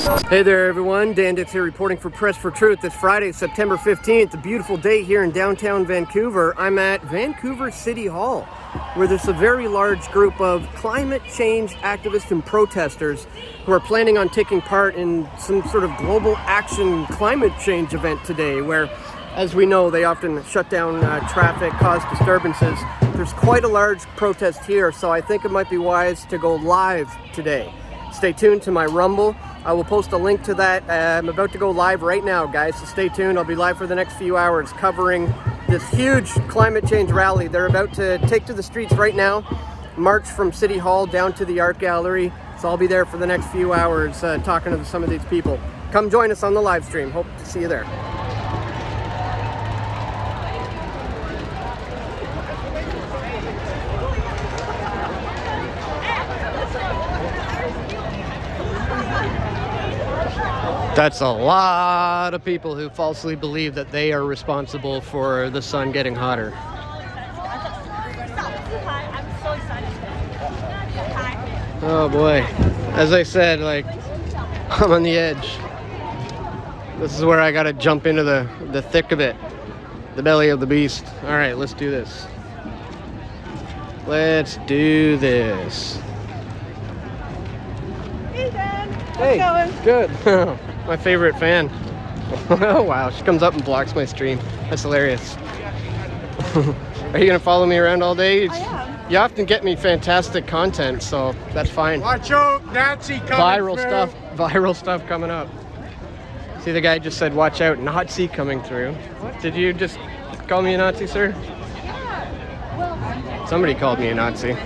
Hey there everyone, Dan Dicks here reporting for Press for Truth. This Friday, September 15th, a beautiful day here in downtown Vancouver. I'm at Vancouver City Hall, where there's a very large group of climate change activists and protesters who are planning on taking part in some sort of global action climate change event today, where, as we know, they often shut down traffic, cause disturbances. There's quite a large protest here, so I think it might be wise to go live today. Stay tuned to my Rumble. I will post a link to that. I'm about to go live right now, guys, so stay tuned. I'll be live for the next few hours covering this huge climate change rally. They're about to take to the streets right now, march from City Hall down to the Art Gallery. So I'll be there for the next few hours talking to some of these people. Come join us on the live stream. Hope to see you there. That's a lot of people who falsely believe that they are responsible for the sun getting hotter. Oh boy. As I said, like, I'm on the edge. This is where I gotta jump into the thick of it. The belly of the beast. Alright, let's do this. Let's do this. Hey Dan, hey, how's it going? Good. My favorite fan. Oh wow, she comes up and blocks my stream. That's hilarious. Are you gonna follow me around all day? I am. You often get me fantastic content, so that's fine. Watch out, Nazi coming through. Viral stuff coming up. See, the guy just said, watch out, Nazi coming through. Did you just call me a Nazi, sir? Somebody called me a Nazi.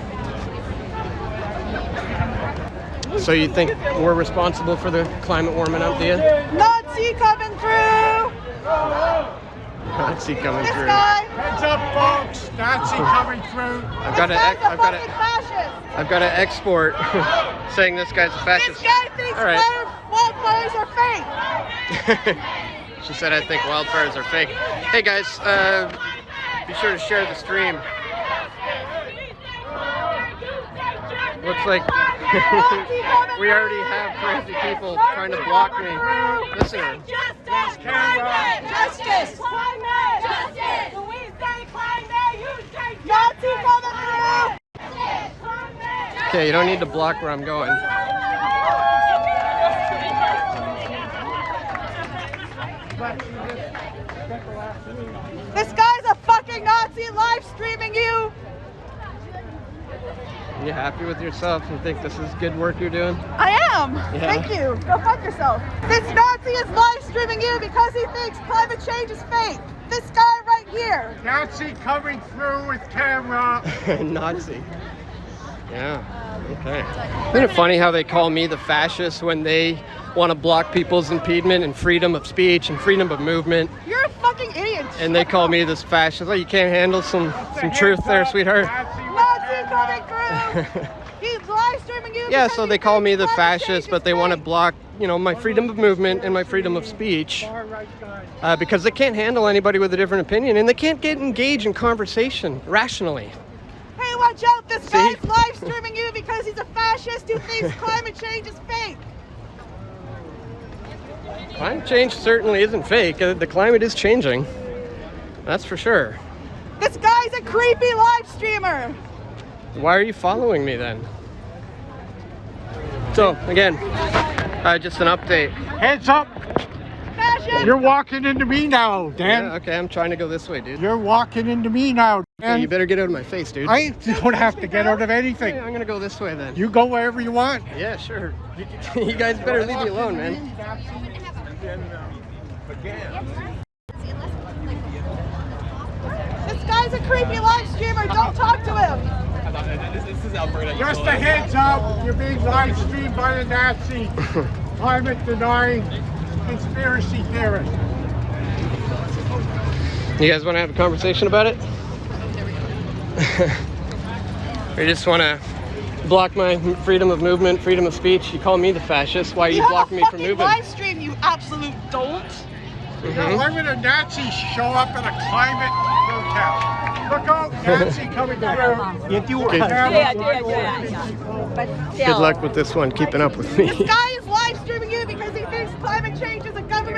So you think we're responsible for the climate warming up, do you? Nazi coming through! Nazi coming This through. guy! Heads up, folks. Nazi coming through. I've got to export saying this guy's a fascist. This guy thinks wildfires are fake! She said I think wildfires are fake. Hey guys, be sure to share the stream. Looks like we already have crazy people trying to block me. Listen to her. Justice! Climate! Justice! Climate! Justice! We say climate, you say Nazi coming through! Okay, you don't need to block where I'm going. This guy's a fucking Nazi live streaming you! You happy with yourself and think this is good work you're doing? I am! Yeah. Thank you! Go fuck yourself! This Nazi is live streaming you because he thinks climate change is fake! This guy right here! Nazi coming through with camera. Nazi. Yeah, okay. Isn't it funny how they call me the fascist when they want to block people's impediment and freedom of speech and freedom of movement? You're a fucking idiot! And they call me this fascist. Oh, you can't handle some truth there, sweetheart. Nazi coming through! He's live streaming you. Yeah, so they call me the fascist, but they want to block, you know, my freedom of movement and my freedom of speech because they can't handle anybody with a different opinion, and they can't get engaged in conversation rationally. Hey, watch out! This guy's live streaming you because he's a fascist who thinks climate change is fake. Climate change certainly isn't fake. The climate is changing. That's for sure. This guy's a creepy live streamer. Why are you following me then? So, again, just an update. Heads up. Fascist! You're walking into me now, Dan. Yeah, okay, I'm trying to go this way, dude. You're walking into me now, Dan. Okay, you better get out of my face, dude. I don't have to get out of anything. Okay, I'm gonna go this way then. You go wherever you want. Yeah, sure. You guys better leave me alone, man. This guy's a creepy live streamer. Don't talk to him. This is Alberta. Just a heads up. You're being live streamed by the Nazi climate denying conspiracy theorists. You guys want to have a conversation about it? Or you just want to block my freedom of movement, freedom of speech? You call me the fascist. Why are you blocking me from moving? Live stream, you absolute dolt. Now, why would a Nazi show up at a climate protest? Look out, Nazi coming through. If you were, Yeah. But still. Good luck with this one, keeping up with me. This guy is live streaming you because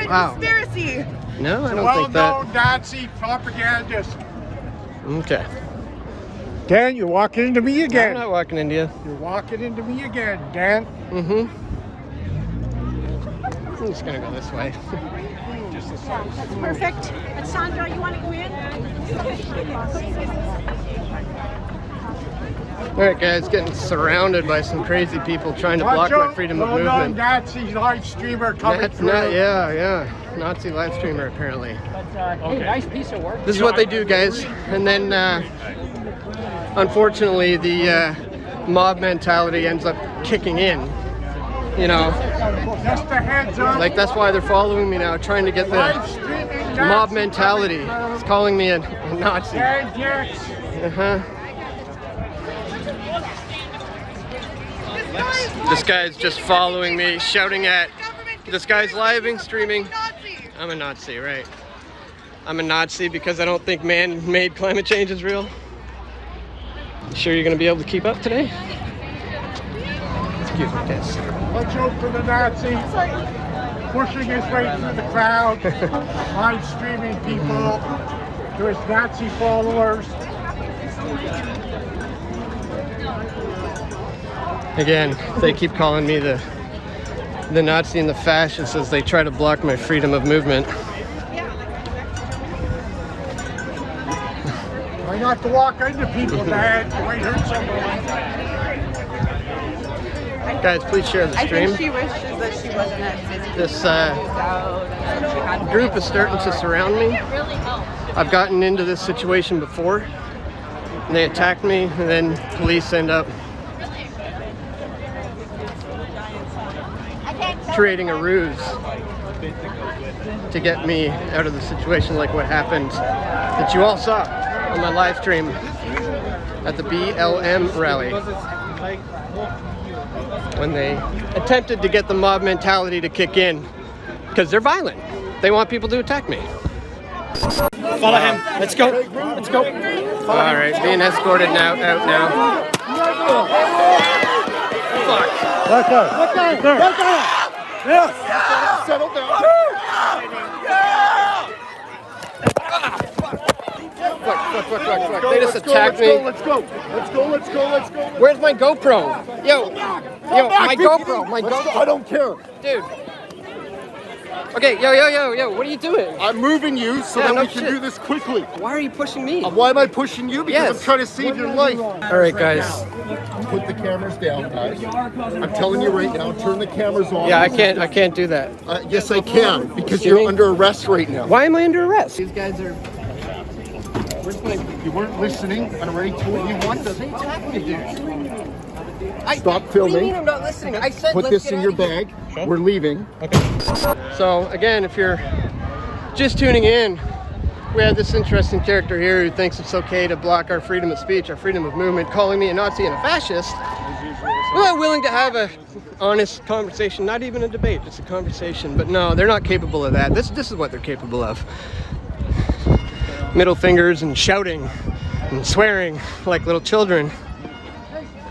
Wow. conspiracy. No, I don't think that. Well-known Nazi propagandist. Okay. Dan, you're walking into me I'm again. not walking into you. You're walking into me again, Dan. Mm-hmm. I'm just gonna go this way. That's perfect. And Sandra, you want to go in? All right, guys, getting surrounded by some crazy people trying to block my freedom of movement. Nazi live streamer coming That's through. not, yeah. Nazi live streamer, apparently. Hey, nice piece of work. This is what they do, guys. And then, unfortunately, the mob mentality ends up kicking in. You know, Just a heads up. like that's why they're following me now, trying to get Live the streaming mob Nazi mentality. It's calling me a Nazi. Dan Dicks. Uh-huh. This guy's just following me, shouting at. This guy's living streaming. I'm a Nazi, right? I'm a Nazi because I don't think man-made climate change is real. You sure you're gonna be able to keep up today? Excuse me, guys. Watch out for the Nazi. Pushing his way through the crowd. Live streaming people to his Nazi followers. Again, they keep calling me the Nazi and the fascist as they try to block my freedom of movement. Try not to walk into people, Dad. You might hurt someone. Guys, please share the I stream. think she wishes that she wasn't as busy. This group is starting to surround me. I've gotten into this situation before. They attacked me, and then police end up creating a ruse to get me out of the situation, like what happened that you all saw on my live stream at the BLM rally when they attempted to get the mob mentality to kick in because they're violent. They want people to attack me. Follow him. Let's go. Let's go. All right, being escorted out now. Fuck. Yes. Settle down. Fuck. They just attacked me. Let's go. Where's my GoPro? Yo, my GoPro. I don't care. Dude. Okay, yo, what are you doing? I'm moving you so Yeah, that no we can shit. do this quickly. Why are you pushing me? Why am I pushing you? Because Yes. I'm trying to save your life. All right, guys. Put the cameras down, guys. I'm telling you right now, turn the cameras on. Yeah, I can't do that. Yes, I can, because Excuse me? you're under arrest right now. Why am I under arrest? These guys are. Where's my? You weren't listening. I already told you once. They attacked me, dude. Stop What do filming. you mean I'm not listening? I said Put let's this get in out your of here. bag. We're leaving. So again, if you're just tuning in, we have this interesting character here who thinks it's okay to block our freedom of speech, our freedom of movement, calling me a Nazi and a fascist. Well, I'm willing to have a honest conversation, not even a debate, just a conversation. But no, they're not capable of that. This is what they're capable of. Middle fingers and shouting and swearing like little children.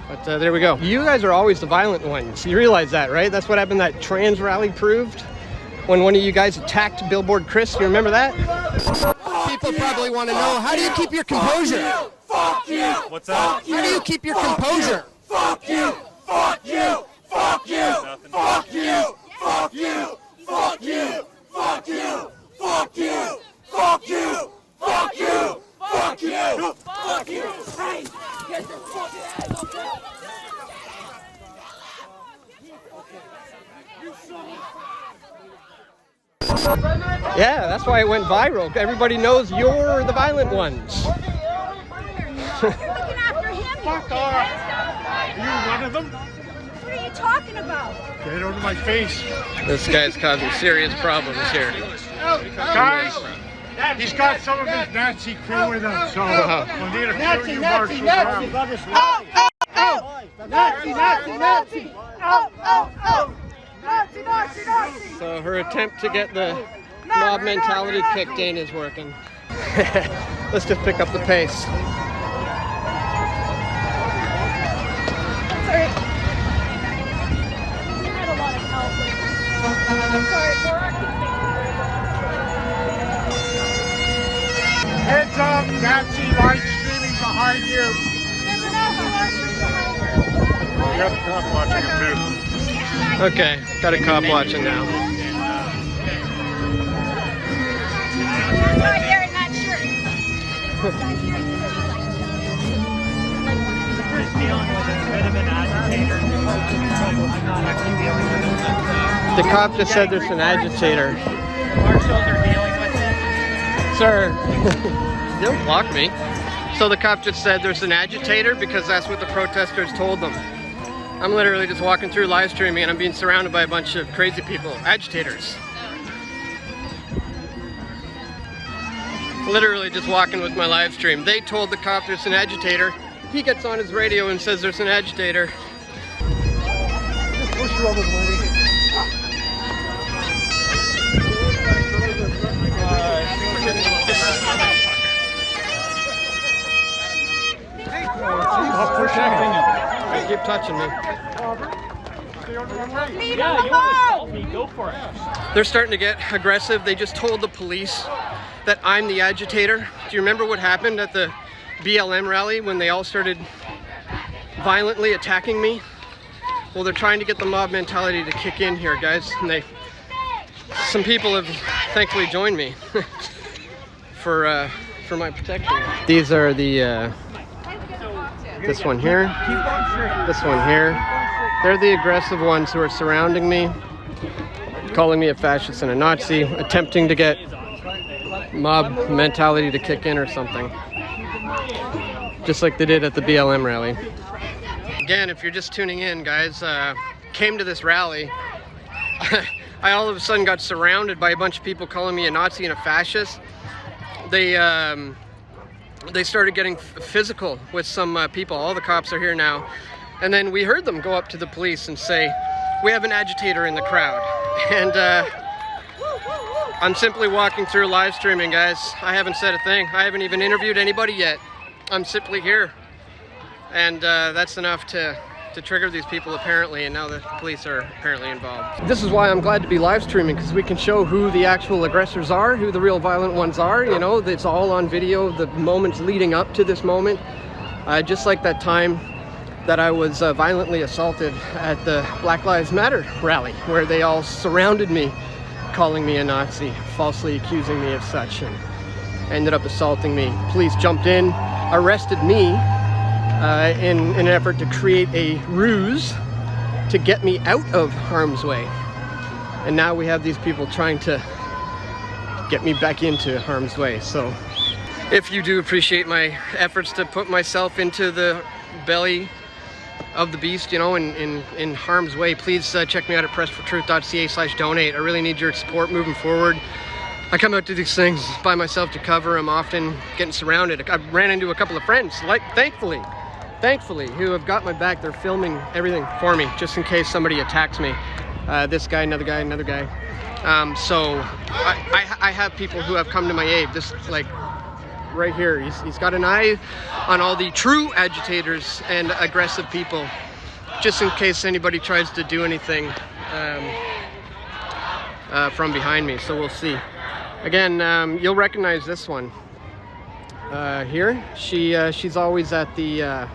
But there we go. You guys are always the violent ones. You realize that, right? That's what happened that trans rally proved when one of you guys attacked Billboard Chris. You remember that? People probably want to know, how do you keep your composure? Fuck you! What's that? How do you keep your composure? Fuck you! Fuck you! Fuck you! Fuck you! Fuck you! Fuck you! Fuck you! Fuck you! Fuck you! Fuck you! Fuck you! Fuck you! Hey! Get your fucking ass up there! Yeah, that's why it went viral. Everybody knows you're the violent ones. Looking after him. Fuck off. Are you one of them? What are you talking about? Get out of my face. This guy's causing serious problems here. Guys, he's got some of his Nazi crew with him, so we'll need a few of you marshals around. So her attempt to get the mob mentality kicked in is working. Let's just pick up the pace. Sorry. We had a lot of help. Sorry. behind you. You got a cop watching him too. Okay, got a cop watching now. Why wearing that shirt? The cop just said there's an agitator. Sir, don't block me. So the cop just said there's an agitator because that's what the protesters told them. I'm literally just walking through live streaming and I'm being surrounded by a bunch of crazy people, agitators. Literally just walking with my live stream. They told the cop there's an agitator. He gets on his radio and says there's an agitator. Just push you over the lady. Stop pushing me. They keep touching me. Yeah, you want to assault me? Go for it. They're starting to get aggressive. They just told the police that I'm the agitator. Do you remember what happened at the BLM rally when they all started violently attacking me? Well, they're trying to get the mob mentality to kick in here, guys. And some people have thankfully joined me for my protection. These are the this one here, this one here. They're the aggressive ones who are surrounding me, calling me a fascist and a Nazi, attempting to get mob mentality to kick in or something. Just like they did at the BLM rally. Again, if you're just tuning in, guys, came to this rally. I all of a sudden got surrounded by a bunch of people calling me a Nazi and a fascist. They started getting physical with some people. All the cops are here now. And then we heard them go up to the police and say, we have an agitator in the crowd. And I'm simply walking through live streaming, guys. I haven't said a thing. I haven't even interviewed anybody yet. I'm simply here. And that's enough to trigger these people apparently, and now the police are apparently involved. This is why I'm glad to be live streaming, because we can show who the actual aggressors are, who the real violent ones are. You know, it's all on video, the moments leading up to this moment. Just like that time that I was violently assaulted at the Black Lives Matter rally, where they all surrounded me, calling me a Nazi, falsely accusing me of such, and ended up assaulting me. Police jumped in, arrested me, in an effort to create a ruse to get me out of harm's way. And now we have these people trying to get me back into harm's way. So if you do appreciate my efforts to put myself into the belly of the beast, you know, in harm's way, please check me out at pressfortruth.ca/donate. I really need your support moving forward. I come out to these things by myself to cover. I'm often getting surrounded. I ran into a couple of friends, thankfully, who have got my back. They're filming everything for me, just in case somebody attacks me. This guy, another guy, another guy. So I have people who have come to my aid. This, like, right here, he's got an eye on all the true agitators and aggressive people, just in case anybody tries to do anything from behind me. So we'll see. Again, you'll recognize this one here. She's always at the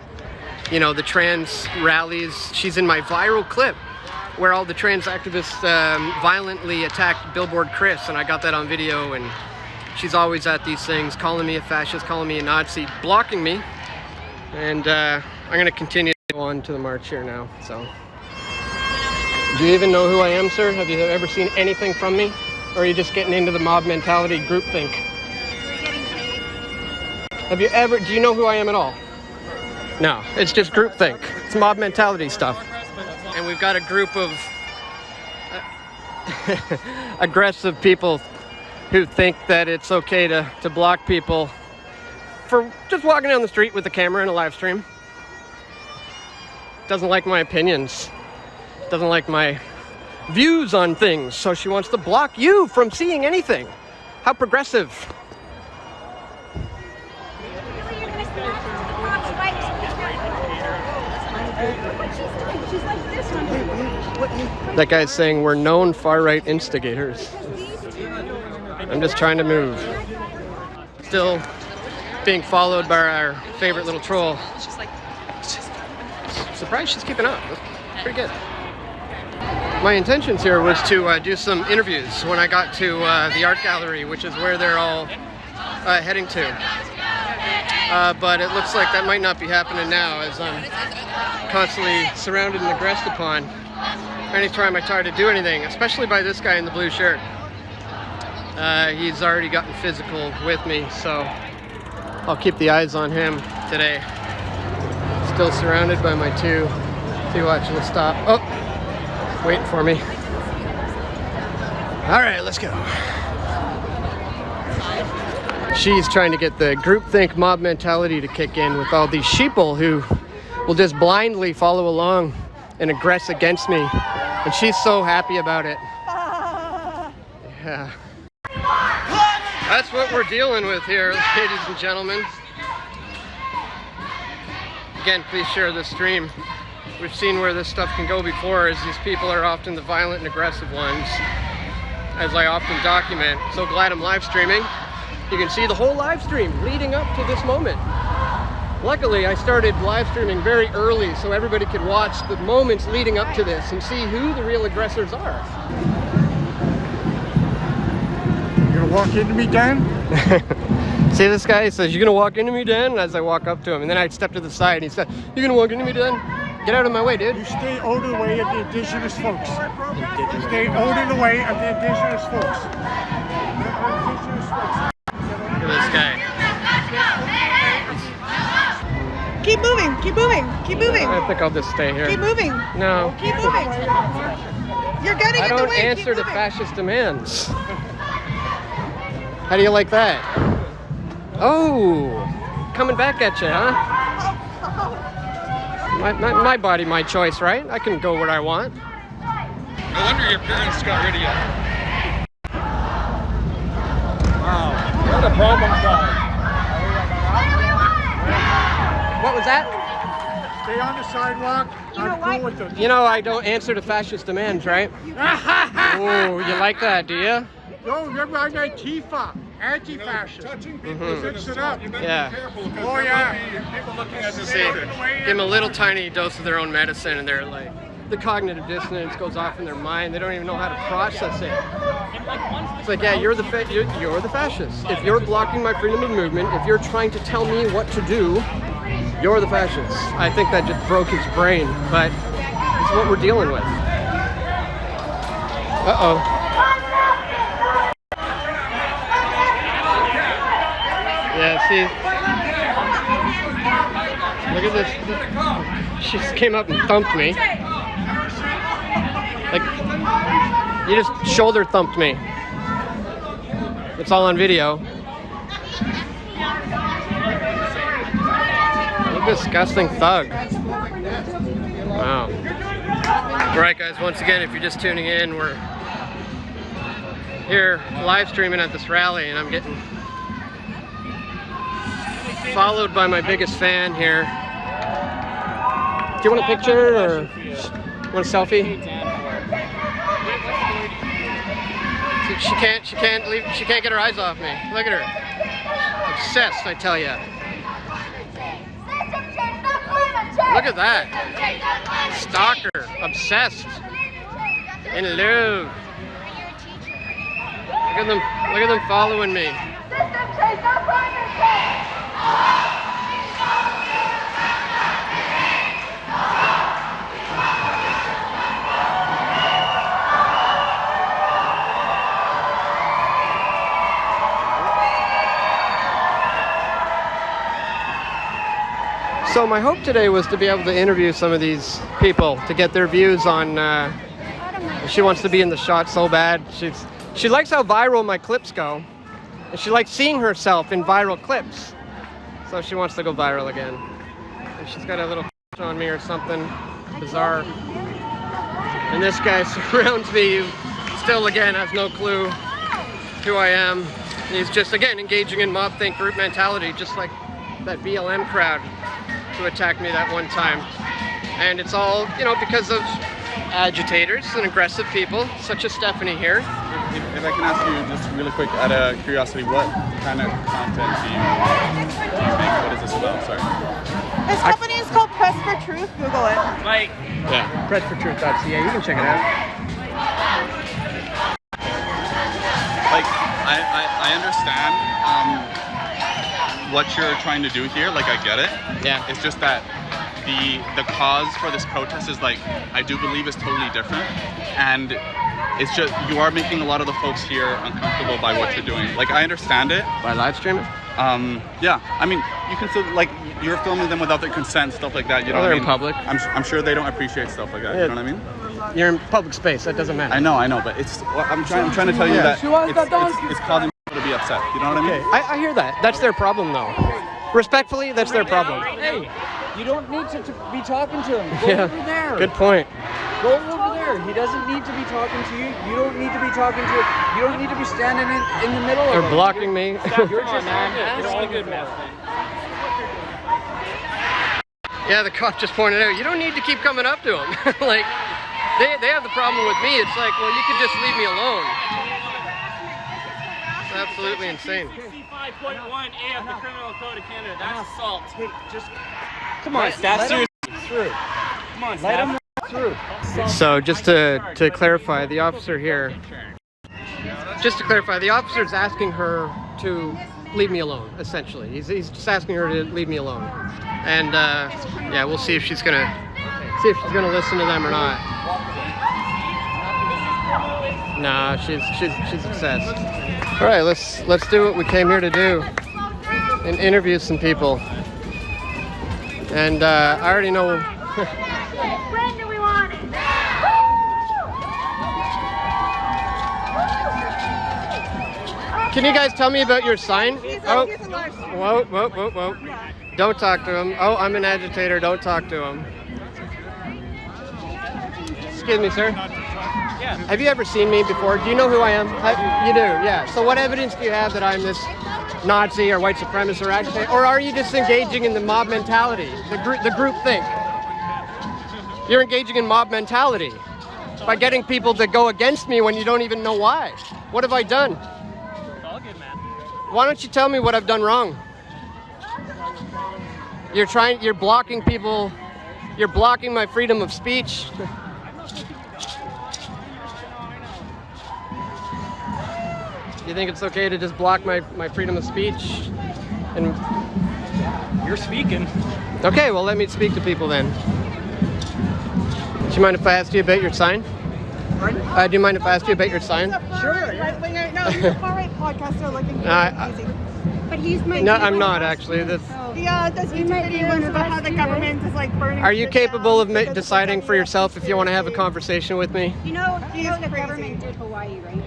you know, the trans rallies. She's in my viral clip where all the trans activists violently attacked Billboard Chris, and I got that on video. And she's always at these things, calling me a fascist, calling me a Nazi, blocking me. And I'm going to continue to go on to the march here now. So, do you even know who I am, sir? Have you ever seen anything from me? Or are you just getting into the mob mentality groupthink? Have you ever, do you know who I am at all? No, it's just groupthink. It's mob mentality stuff. And we've got a group of aggressive people who think that it's okay to block people for just walking down the street with a camera and a live stream. Doesn't like my opinions. Doesn't like my views on things, so she wants to block you from seeing anything. How progressive. That guy's saying we're known far-right instigators. I'm just trying to move. Still being followed by our favorite little troll. Surprised she's keeping up. That's pretty good. My intentions here was to do some interviews when I got to the art gallery, which is where they're all heading to. But it looks like that might not be happening now, as I'm constantly surrounded and aggressed upon anytime I try to do anything, especially by this guy in the blue shirt. He's already gotten physical with me, so I'll keep the eyes on him today. Still surrounded by my two. Watch, we'll stop. Oh, waiting for me. All right, let's go. She's trying to get the groupthink mob mentality to kick in with all these sheeple who will just blindly follow along and aggress against me. And she's so happy about it. Yeah. That's what we're dealing with here, ladies and gentlemen. Again, please share this stream. We've seen where this stuff can go before, as these people are often the violent and aggressive ones, as I often document. So glad I'm live streaming. You can see the whole live stream leading up to this moment. Luckily, I started live streaming very early so everybody could watch the moments leading up to this and see who the real aggressors are. You gonna walk into me, Dan? See this guy? He says, "You gonna walk into me, Dan?" As I walk up to him, and then I step to the side and he said, "You gonna walk into me, Dan? Get out of my way, dude." You stay out of the way of the indigenous folks. You stay out of the way of the indigenous folks. Look at this guy. Keep moving, keep moving, keep moving. I think I'll just stay here. Keep moving. No. Keep moving. You're getting I in the don't way. answer keep to moving. fascist demands. How do you like that? Oh, coming back at you, huh? My body, my choice, right? I can go where I want. No wonder your parents got rid of you. Wow, what a problem child. What was that? Stay on the sidewalk. I'm cool with it. You know, I don't answer to fascist demands, right? Oh, you like that, do you? No, remember I'm Antifa. Anti-fascist. Touching people Fix it up. You better Yeah. be careful because Oh, there yeah. will be people looking at this See, footage. give them a little tiny dose of their own medicine and they're like, the cognitive dissonance goes off in their mind. They don't even know how to process it. It's like, yeah, you're the fascist. If you're blocking my freedom of movement, if you're trying to tell me what to do, you're the fascist. I think that just broke his brain, but it's what we're dealing with. Uh-oh. Yeah, see, look at this. She just came up and thumped me. Like, you just shoulder thumped me. It's all on video. What a disgusting thug. Wow. Alright guys, once again, if you're just tuning in, we're here live streaming at this rally and I'm getting followed by my biggest fan here. Do you want a picture or want a selfie? She can't leave. She can't get her eyes off me. Look at her, obsessed. I tell ya. Look at that, stalker, obsessed, in love. Look at them following me. So my hope today was to be able to interview some of these people to get their views on. She wants to be in the shot so bad. She likes how viral my clips go, and she likes seeing herself in viral clips. So she wants to go viral again. And she's got a little on me or something bizarre. And this guy surrounds me, who still again has no clue who I am. And he's just again engaging in mob think group mentality, just like that BLM crowd who attacked me that one time. And it's all, you know, because of agitators and aggressive people, such as Stephanie here. If I can ask you just really quick, out of curiosity, what kind of content do you make? What is this about? Sorry. This company is called Press for Truth. Google it. Yeah, pressfortruth.ca. You can check it out. Like, I understand what you're trying to do here. Like, I get it. Yeah. It's just that the cause for this protest is, like, I do believe is totally different, and it's just you are making a lot of the folks here uncomfortable by what you're doing. Like, I understand it. By live streaming? Yeah. I mean, you can still, like, you're filming them without their consent, stuff like that. You know what I they're mean? in public. I'm sure they don't appreciate stuff like that. You know what I mean? You're in public space. That doesn't matter. I know, but it's. I'm trying to tell you that it's causing people to be upset. You know what I mean? Okay, I hear that. That's their problem, though. Respectfully, that's their problem. Hey, you don't need to be talking to him. Go over there. Good point. Go over there. He doesn't need to be talking to you. You don't need to be talking to him. You don't need to be standing in the middle of Or it. blocking me. You're just It's all good, man. Yeah, the cop just pointed out, you don't need to keep coming up to him. Like, they have the problem with me. It's like, well, you could just leave me alone. It's absolutely insane. 65.1A of the Criminal Code of Canada. That's assault. Come on, staff. Through. Come on, Let staff. him through. So just to clarify, the officer here, the officer's asking her to leave me alone, essentially. He's just asking her to leave me alone. And yeah, we'll see if she's gonna listen to them or not. Nah, she's obsessed. All right, let's do what we came here to do and interview some people. And I already know. When do we want it? Can you guys tell me about your sign? Oh, He's a large. whoa. Don't talk to him. Oh, I'm an agitator. Don't talk to him. Excuse me, sir. Yeah. Have you ever seen me before? Do you know who I am? You do, yeah. So what evidence do you have that I'm this Nazi or white supremacist or agitator? Or are you just engaging in the mob mentality, the group think? You're engaging in mob mentality by getting people to go against me when you don't even know why. What have I done? It's all good, man. Why don't you tell me what I've done wrong? You're blocking people, you're blocking my freedom of speech. You think it's okay to just block my freedom of speech? And You're speaking. okay, well, let me speak to people then. Do you mind if I ask you about your sign? Do you mind if I ask you about your sign? Sure. Right winger. No, he's a far right podcaster looking easy. But he's my. No, I'm not actually. Does YouTube videos about how the government is like burning. Are you shit capable down of because deciding of for yourself if you want to have a conversation with me? You know He's the crazy. government did Hawaii, right?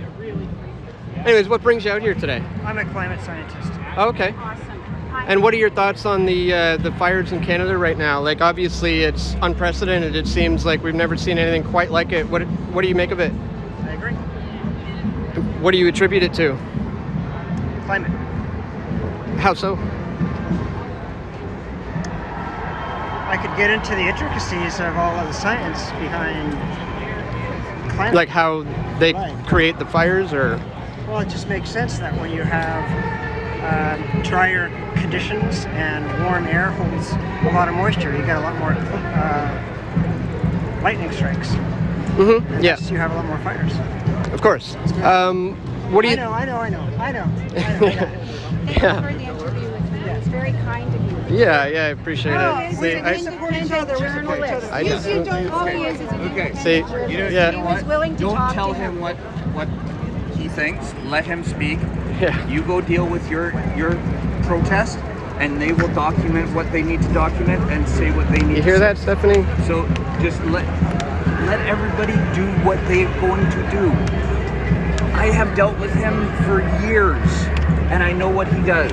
Anyways, what brings you out here today? I'm a climate scientist. Oh, okay. Awesome. And what are your thoughts on the fires in Canada right now? Like, obviously, it's unprecedented. It seems like we've never seen anything quite like it. What do you make of it? I agree. What do you attribute it to? Climate. How so? I could get into the intricacies of all of the science behind climate. Like how they Right. create the fires, or? Well, it just makes sense that when you have drier conditions and warm air holds a lot of moisture, you get a lot more lightning strikes. Mm-hmm. And Yeah, thus you have a lot more fires. of course. What do you? I know. Thank you for the interview with me. It's very kind of you. Yeah, I appreciate it. He's See, an independent journalist. I just- You don't. All he is an independent See, journalist. yeah. He was willing to Don't talk tell to him what he thinks. Let him speak. Yeah. You go deal with your protest, and they will document what they need to document and say what they need. You hear to that, say. Stephanie? So just let everybody do what they're going to do. I have dealt with him for years, and I know what he does,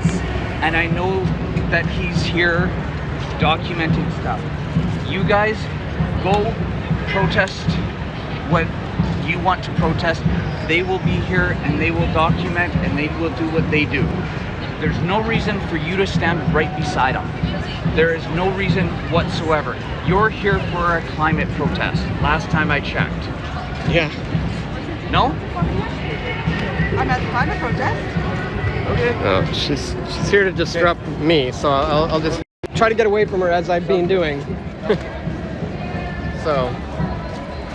and I know that he's here documenting stuff. You guys go protest what you want to protest. They will be here and they will document and they will do what they do. There's no reason for you to stand right beside them. There is no reason whatsoever. You're here for a climate protest. Last time I checked. Yeah. No? I'm at the climate protest. Okay. Oh, she's here to disrupt me, so I'll just try to get away from her as I've been doing. So,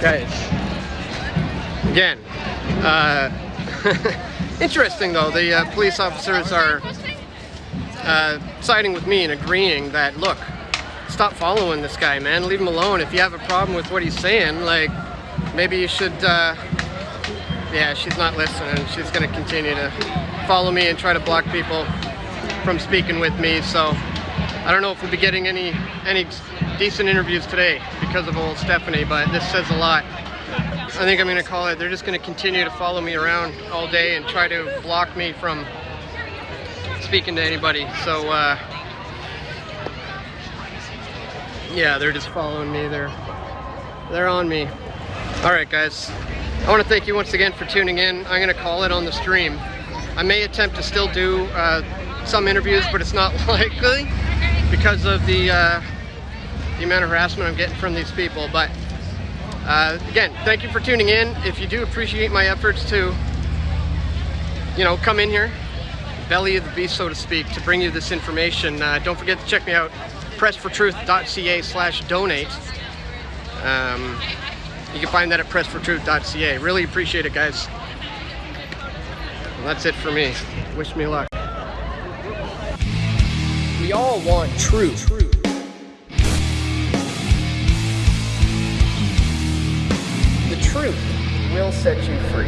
guys, again, interesting though, the police officers are siding with me and agreeing that, look, stop following this guy, man, leave him alone. If you have a problem with what he's saying, like, maybe you should, yeah, she's not listening. She's gonna continue to follow me and try to block people from speaking with me, so I don't know if we'll be getting any decent interviews today because of old Stephanie, but this says a lot. I think I'm gonna call it. They're just gonna continue to follow me around all day and try to block me from speaking to anybody. So yeah, they're just following me. They're on me. All right, guys. I want to thank you once again for tuning in. I'm gonna call it on the stream. I may attempt to still do some interviews, but it's not likely because of the amount of harassment I'm getting from these people. But again, thank you for tuning in. If you do appreciate my efforts to, you know, come in here, belly of the beast, so to speak, to bring you this information, don't forget to check me out, pressfortruth.ca/donate. You can find that at pressfortruth.ca. Really appreciate it, guys. Well, that's it for me. Wish me luck. We all want truth. The truth will set you free.